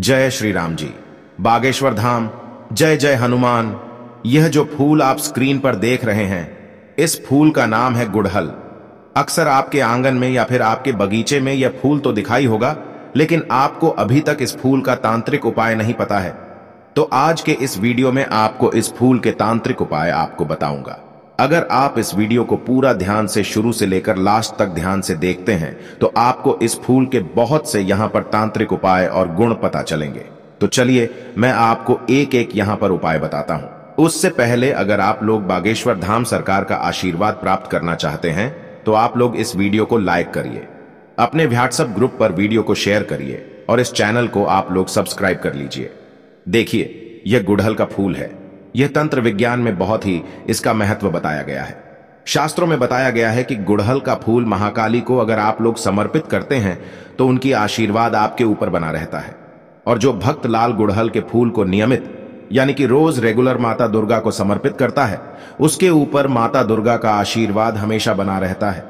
जय श्री राम जी। बागेश्वर धाम, जय जय हनुमान। यह जो फूल आप स्क्रीन पर देख रहे हैं, इस फूल का नाम है गुड़हल। अक्सर आपके आंगन में या फिर आपके बगीचे में यह फूल तो दिखाई होगा, लेकिन आपको अभी तक इस फूल का तांत्रिक उपाय नहीं पता है। तो आज के इस वीडियो में आपको इस फूल के तांत्रिक उपाय आपको बताऊंगा। अगर आप इस वीडियो को पूरा ध्यान से शुरू से लेकर लास्ट तक ध्यान से देखते हैं तो आपको इस फूल के बहुत से यहां पर तांत्रिक उपाय और गुण पता चलेंगे। तो चलिए मैं आपको एक एक यहां पर उपाय बताता हूं। उससे पहले अगर आप लोग बागेश्वर धाम सरकार का आशीर्वाद प्राप्त करना चाहते हैं तो आप लोग इस वीडियो को लाइक करिए, अपने व्हाट्सएप ग्रुप पर वीडियो को शेयर करिए और इस चैनल को आप लोग सब्सक्राइब कर लीजिए। देखिए, यह गुड़हल का फूल है। यह तंत्र विज्ञान में बहुत ही इसका महत्व बताया गया है। शास्त्रों में बताया गया है कि गुड़हल का फूल महाकाली को अगर आप लोग समर्पित करते हैं तो उनकी आशीर्वाद आपके ऊपर बना रहता है। और जो भक्त लाल गुड़हल के फूल को नियमित यानी कि रोज रेगुलर माता दुर्गा को समर्पित करता है, उसके ऊपर माता दुर्गा का आशीर्वाद हमेशा बना रहता है।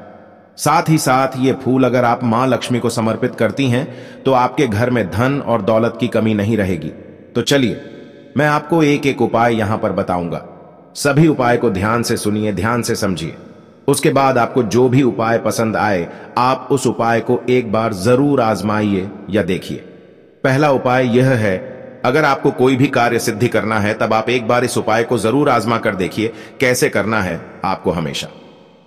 साथ ही साथ ये फूल अगर आप मां लक्ष्मी को समर्पित करती हैं तो आपके घर में धन और दौलत की कमी नहीं रहेगी। तो चलिए मैं आपको एक एक उपाय यहां पर बताऊंगा। सभी उपाय को ध्यान से सुनिए, ध्यान से समझिए। उसके बाद आपको जो भी उपाय पसंद आए आप उस उपाय को एक बार जरूर आजमाइए या देखिए। पहला उपाय यह है, अगर आपको कोई भी कार्य सिद्धि करना है तब आप एक बार इस उपाय को जरूर आजमा कर देखिए। कैसे करना है आपको हमेशा,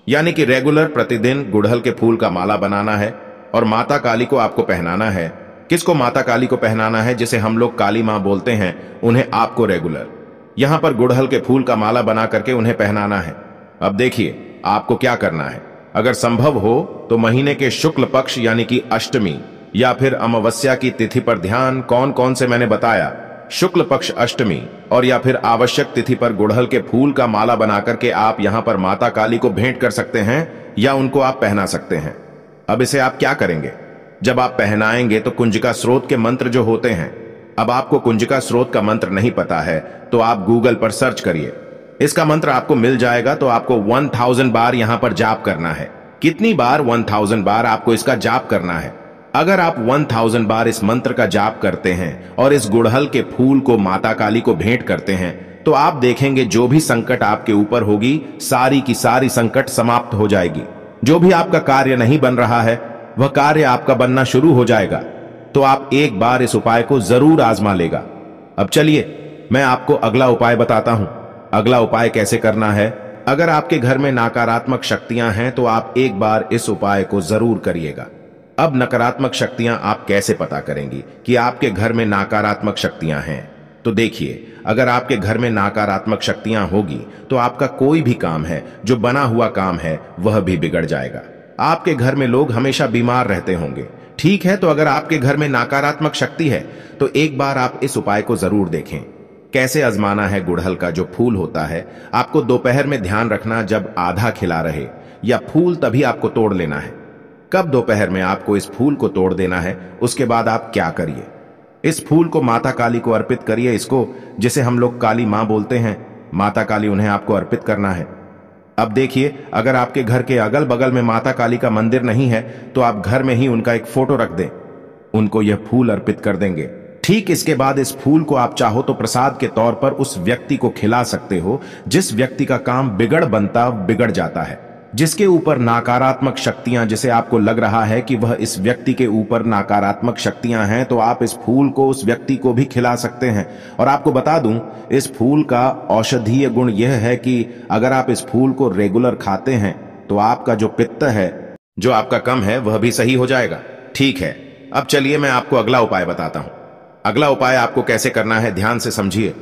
यानी कि रेगुलर प्रतिदिन गुड़हल के फूल का माला बनाना है और माता काली को आपको पहनाना है। किसको माता काली को पहनाना है? जिसे हम लोग काली मां बोलते हैं, उन्हें आपको रेगुलर यहां पर गुड़हल के फूल का माला बना करके उन्हें पहनाना है। अब देखिए आपको क्या करना है। अगर संभव हो तो महीने के शुक्ल पक्ष यानी कि अष्टमी या फिर अमावस्या की तिथि पर ध्यान, कौन कौन से मैंने बताया, शुक्ल पक्ष अष्टमी और या फिर आवश्यक तिथि पर गुड़हल के फूल का माला बना करके आप यहां पर माता काली को भेंट कर सकते हैं या उनको आप पहना सकते हैं। अब इसे आप क्या करेंगे, जब आप पहनाएंगे तो कुंजिका स्रोत के मंत्र जो होते हैं, अब आपको कुंजिका स्रोत का मंत्र नहीं पता है तो आप गूगल पर सर्च करिए, इसका मंत्र आपको मिल जाएगा। तो आपको 1000 बार यहां पर जाप करना है। कितनी बार? 1000 बार आपको इसका जाप करना है। अगर आप 1000 बार इस मंत्र का जाप करते हैं और इस गुड़हल के फूल को माता काली को भेंट करते हैं तो आप देखेंगे जो भी संकट आपके ऊपर होगी, सारी की सारी संकट समाप्त हो जाएगी। जो भी आपका कार्य नहीं बन रहा है वह कार्य आपका बनना शुरू हो जाएगा। तो आप एक बार इस उपाय को जरूर आजमा लेगा। अब चलिए मैं आपको अगला उपाय बताता हूं। अगला उपाय कैसे करना है। अगर आपके घर में नकारात्मक शक्तियां हैं तो आप एक बार इस उपाय को जरूर करिएगा। अब नकारात्मक शक्तियां आप कैसे पता करेंगी कि आपके घर में नकारात्मक शक्तियां हैं? तो देखिए, अगर आपके घर में नकारात्मक शक्तियां होगी तो आपका कोई भी काम है, जो बना हुआ काम है, वह भी बिगड़ जाएगा। आपके घर में लोग हमेशा बीमार रहते होंगे। ठीक है, तो अगर आपके घर में नकारात्मक शक्ति है तो एक बार आप इस उपाय को जरूर देखें। कैसे आजमाना है? गुड़हल का जो फूल होता है, आपको दोपहर में ध्यान रखना जब आधा खिला रहे या फूल, तभी आपको तोड़ लेना है। कब? दोपहर में आपको इस फूल को तोड़ देना है। उसके बाद आप क्या करिए, इस फूल को माता काली को अर्पित करिए। इसको जिसे हम लोग काली मां बोलते हैं, माता काली, उन्हें आपको अर्पित करना है। अब देखिए, अगर आपके घर के अगल बगल में माता काली का मंदिर नहीं है तो आप घर में ही उनका एक फोटो रख दें, उनको यह फूल अर्पित कर देंगे। ठीक इसके बाद इस फूल को आप चाहो तो प्रसाद के तौर पर उस व्यक्ति को खिला सकते हो जिस व्यक्ति का काम बिगड़ जाता है, जिसके ऊपर नकारात्मक शक्तियां, जिसे आपको लग रहा है कि वह इस व्यक्ति के ऊपर नकारात्मक शक्तियां हैं, तो आप इस फूल को उस व्यक्ति को भी खिला सकते हैं। और आपको बता दूं, इस फूल का औषधीय गुण यह है कि अगर आप इस फूल को रेगुलर खाते हैं तो आपका जो पित्त है, जो आपका कम है, वह भी सही हो जाएगा। ठीक है, अब चलिए मैं आपको अगला उपाय बताता हूं। अगला उपाय आपको कैसे करना है, ध्यान से समझिए,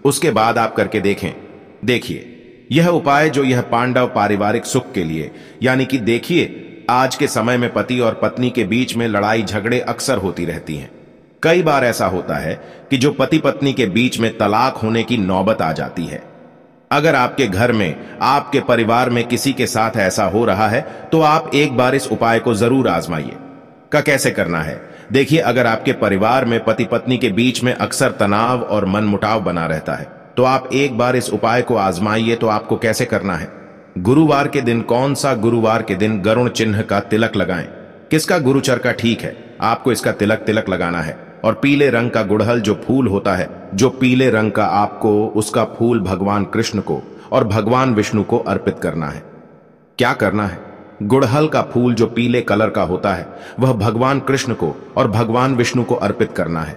उसके बाद आप करके देखें। देखिए, यह उपाय जो यह पांडव पारिवारिक सुख के लिए, यानी कि देखिए आज के समय में पति और पत्नी के बीच में लड़ाई झगड़े अक्सर होती रहती हैं। कई बार ऐसा होता है कि जो पति पत्नी के बीच में तलाक होने की नौबत आ जाती है। अगर आपके घर में, आपके परिवार में किसी के साथ ऐसा हो रहा है तो आप एक बार इस उपाय को जरूर आजमाइए। कैसे करना है? देखिए, अगर आपके परिवार में पति पत्नी के बीच में अक्सर तनाव और मनमुटाव बना रहता है तो आप एक बार इस उपाय को आजमाइए। तो आपको कैसे करना है? गुरुवार के दिन, कौन सा गुरुवार के दिन गरुण चिन्ह का तिलक लगाएं। किसका? गुरुचर का। ठीक है, आपको इसका तिलक लगाना है। और पीले रंग का गुड़हल जो फूल होता है, जो पीले रंग का, आपको उसका फूल भगवान कृष्ण को और भगवान विष्णु को अर्पित करना है। क्या करना है? गुड़हल का फूल जो पीले कलर का होता है वह भगवान कृष्ण को और भगवान विष्णु को अर्पित करना है।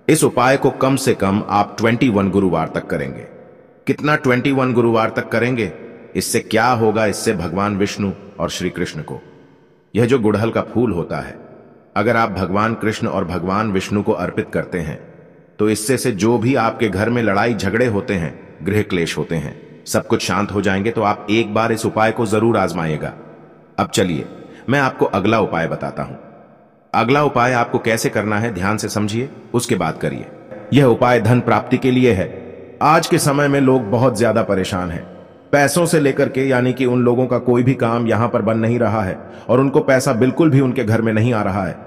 इस उपाय को कम से कम आप 21 गुरुवार तक करेंगे। कितना? 21 गुरुवार तक करेंगे। इससे क्या होगा? इससे भगवान विष्णु और श्री कृष्ण को, यह जो गुड़हल का फूल होता है, अगर आप भगवान कृष्ण और भगवान विष्णु को अर्पित करते हैं तो इससे से जो भी आपके घर में लड़ाई झगड़े होते हैं, गृह क्लेश होते हैं, सब कुछ शांत हो जाएंगे। तो आप एक बार इस उपाय को जरूर आजमाइएगा। अब चलिए मैं आपको अगला उपाय बताता हूं। अगला उपाय आपको कैसे करना है ध्यान से समझिए, उसके बाद करिए। यह उपाय धन प्राप्ति के लिए है। आज के समय में लोग बहुत ज्यादा परेशान हैं, पैसों से लेकर के, यानी कि उन लोगों का कोई भी काम यहां पर बन नहीं रहा है और उनको पैसा बिल्कुल भी उनके घर में नहीं आ रहा है।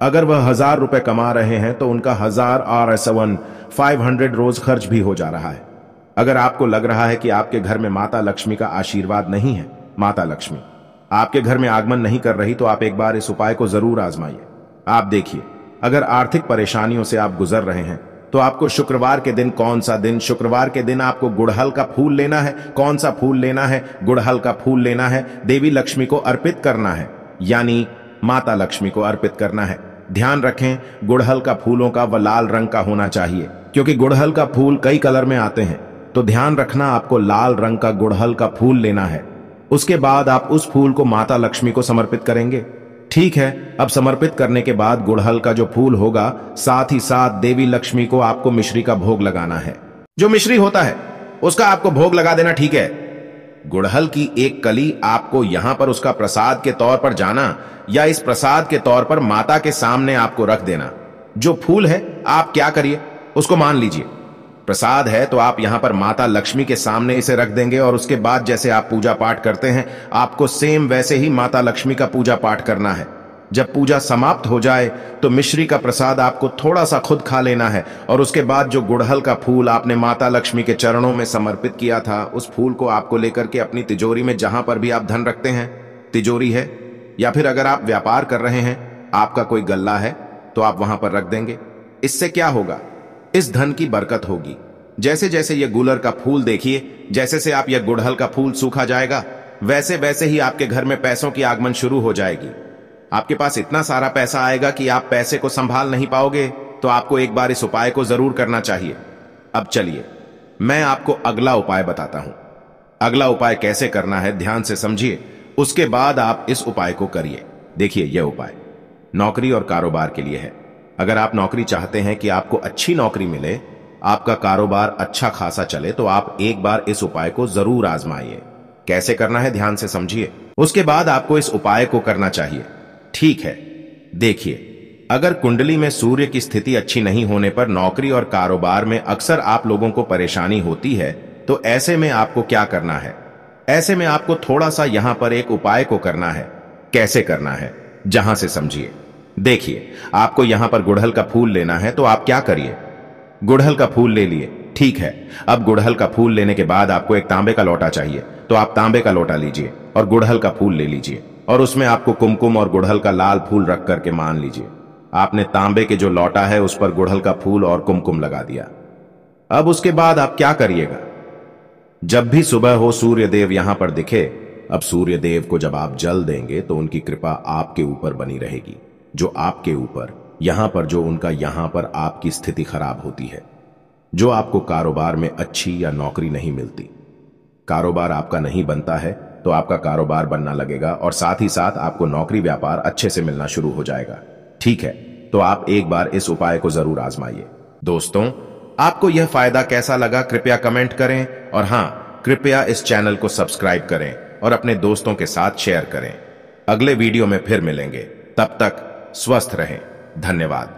अगर वह 1000 रुपए कमा रहे हैं तो उनका 1000 और 500 रोज खर्च भी हो जा रहा है। अगर आपको लग रहा है कि आपके घर में माता लक्ष्मी का आशीर्वाद नहीं है, माता लक्ष्मी आपके घर में आगमन नहीं कर रही, तो आप एक बार इस उपाय को जरूर आजमाइए। आप देखिए, अगर आर्थिक परेशानियों से आप गुजर रहे हैं तो आपको शुक्रवार के दिन, कौन सा दिन? शुक्रवार के दिन आपको गुड़हल का फूल लेना है। कौन सा फूल लेना है? गुड़हल का फूल लेना है। देवी लक्ष्मी को अर्पित करना है, यानी माता लक्ष्मी को अर्पित करना है। ध्यान रखें, गुड़हल का फूलों का वह लाल रंग का होना चाहिए, क्योंकि गुड़हल का फूल कई कलर में आते हैं। तो ध्यान रखना, आपको लाल रंग का गुड़हल का फूल लेना है। उसके बाद आप उस फूल को माता लक्ष्मी को समर्पित करेंगे। ठीक है, अब समर्पित करने के बाद गुड़हल का जो फूल होगा, साथ ही साथ देवी लक्ष्मी को आपको मिश्री का भोग लगाना है। जो मिश्री होता है उसका आपको भोग लगा देना। ठीक है, गुड़हल की एक कली आपको यहां पर उसका प्रसाद के तौर पर जाना, या इस प्रसाद के तौर पर माता के सामने आपको रख देना। जो फूल है आप क्या करिए, उसको मान लीजिए प्रसाद है, तो आप यहां पर माता लक्ष्मी के सामने इसे रख देंगे और उसके बाद जैसे आप पूजा पाठ करते हैं, आपको सेम वैसे ही माता लक्ष्मी का पूजा पाठ करना है। जब पूजा समाप्त हो जाए तो मिश्री का प्रसाद आपको थोड़ा सा खुद खा लेना है और उसके बाद जो गुड़हल का फूल आपने माता लक्ष्मी के चरणों में समर्पित किया था, उस फूल को आपको लेकर के अपनी तिजोरी में, जहां पर भी आप धन रखते हैं, तिजोरी है या फिर अगर आप व्यापार कर रहे हैं, आपका कोई गल्ला है, तो आप वहां पर रख देंगे। इससे क्या होगा? इस धन की बरकत होगी। जैसे जैसे ये गुलर का फूल, देखिए, जैसे से आप यह गुड़हल का फूल सूखा जाएगा, वैसे वैसे ही आपके घर में पैसों की आगमन शुरू हो जाएगी। आपके पास इतना सारा पैसा आएगा कि आप पैसे को संभाल नहीं पाओगे। तो आपको एक बार इस उपाय को जरूर करना चाहिए। अब चलिए मैं आपको अगला उपाय बताता हूं। अगला उपाय कैसे करना है ध्यान से समझिए, उसके बाद आप इस उपाय को करिए। देखिए, यह उपाय नौकरी और कारोबार के लिए है। अगर आप नौकरी चाहते हैं कि आपको अच्छी नौकरी मिले, आपका कारोबार अच्छा खासा चले, तो आप एक बार इस उपाय को जरूर आजमाइए। कैसे करना है ध्यान से समझिए, उसके बाद आपको इस उपाय को करना चाहिए। ठीक है, देखिए, अगर कुंडली में सूर्य की स्थिति अच्छी नहीं होने पर नौकरी और कारोबार में अक्सर आप लोगों को परेशानी होती है, तो ऐसे में आपको क्या करना है? ऐसे में आपको थोड़ा सा यहां पर एक उपाय को करना है। कैसे करना है जहां से समझिए। देखिए, आपको यहां पर गुड़हल का फूल लेना है, तो आप क्या करिए, गुड़हल का फूल ले लिए। ठीक है, अब गुड़हल का फूल लेने के बाद आपको एक तांबे का लोटा चाहिए, तो आप तांबे का लोटा लीजिए और गुड़हल का फूल ले लीजिए और उसमें आपको कुमकुम और गुड़हल का लाल फूल रख करके मान लीजिए आपने तांबे के जो लोटा है उस पर गुड़हल का फूल और कुमकुम लगा दिया। अब उसके बाद आप क्या करिएगा, जब भी सुबह हो सूर्य देव यहां पर दिखे, अब सूर्य देव को जब आप जल देंगे तो उनकी कृपा आपके ऊपर बनी रहेगी। जो आपके ऊपर यहां पर जो उनका यहां पर आपकी स्थिति खराब होती है, जो आपको कारोबार में अच्छी या नौकरी नहीं मिलती, कारोबार आपका नहीं बनता है, तो आपका कारोबार बनना लगेगा और साथ ही साथ आपको नौकरी व्यापार अच्छे से मिलना शुरू हो जाएगा। ठीक है, तो आप एक बार इस उपाय को जरूर आजमाइए। दोस्तों, आपको यह फायदा कैसा लगा कृपया कमेंट करें और हां, कृपया इस चैनल को सब्सक्राइब करें और अपने दोस्तों के साथ शेयर करें। अगले वीडियो में फिर मिलेंगे, तब तक स्वस्थ रहें। धन्यवाद।